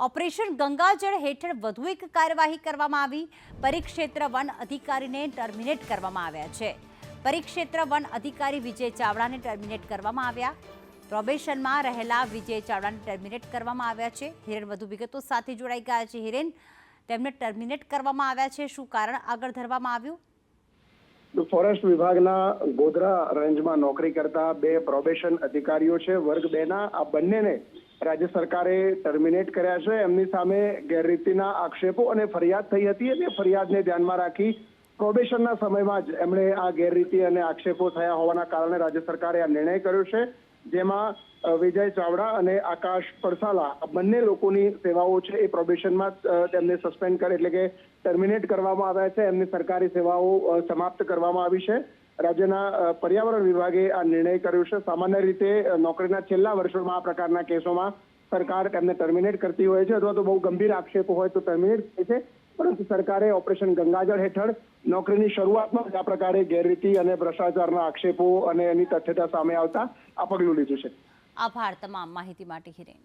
Operation ગંગાજળ હેઠળ વધુ એક કાર્યવાહી કરવામાં આવી। પરિક્ષેત્ર વન અધિકારીને ટર્મિનેટ કરવામાં આવ્યા છે। પરિક્ષેત્ર વન અધિકારી વિજય ચાવડાને ટર્મિનેટ કરવામાં આવ્યા। પ્રોબેશનમાં રહેલા વિજય ચાવડાને ટર્મિનેટ કરવામાં આવ્યા છે। હિરેન વધુ વિગતો સાથે જોડાઈ ગયા છે। હિરેન, તેમને ટર્મિનેટ કરવામાં આવ્યા છે, શું કારણ આગળ ધરવામાં આવ્યું? ફોરેસ્ટ વિભાગના ગોધરા રેન્જમાં નોકરી કરતા બે પ્રોબેશન અધિકારીઓ છે વર્ગ 2 ના। આ બંનેને રાજ્ય સરકારે ટર્મિનેટ કર્યા છે। એમની સામે ગેરરીતિના આક્ષેપો અને ફરિયાદ થઈ હતી અને ફરિયાદને ધ્યાનમાં રાખી પ્રોબેશનના સમયમાં જ એમણે આ ગેરરીતિ અને આક્ષેપો થયા હોવાના કારણે રાજ્ય સરકારે આ નિર્ણય કર્યો છે, જેમાં વિજય ચાવડા અને આકાશ પરસાલા બંને લોકોની સેવાઓ છે એ પ્રોબેશનમાં તેમને સસ્પેન્ડ કરે એટલે કે ટર્મિનેટ કરવામાં આવ્યા છે। એમની સરકારી સેવાઓ સમાપ્ત કરવામાં આવી છે। રાજ્યના પર્યાવરણ વિભાગે આ નિર્ણય કર્યો છે। સામાન્ય રીતે નોકરીના છેલ્લા વર્ષોમાં આ પ્રકારના કેસોમાં સરકાર તેમને ટર્મિનેટ કરતી હોય છે અથવા તો બહુ ગંભીર આક્ષેપો હોય તો ટર્મિનેટ થાય છે, પરંતુ સરકારે ઓપરેશન ગંગાજળ હેઠળ નોકરીની શરૂઆતમાં જ આ પ્રકારે ગેરરીતિ અને ભ્રષ્ટાચારના આક્ષેપો અને એની તથ્યતા સામે આવતા આ પગલું લીધું છે। આભાર તમામ માહિતી માટે હિરેન।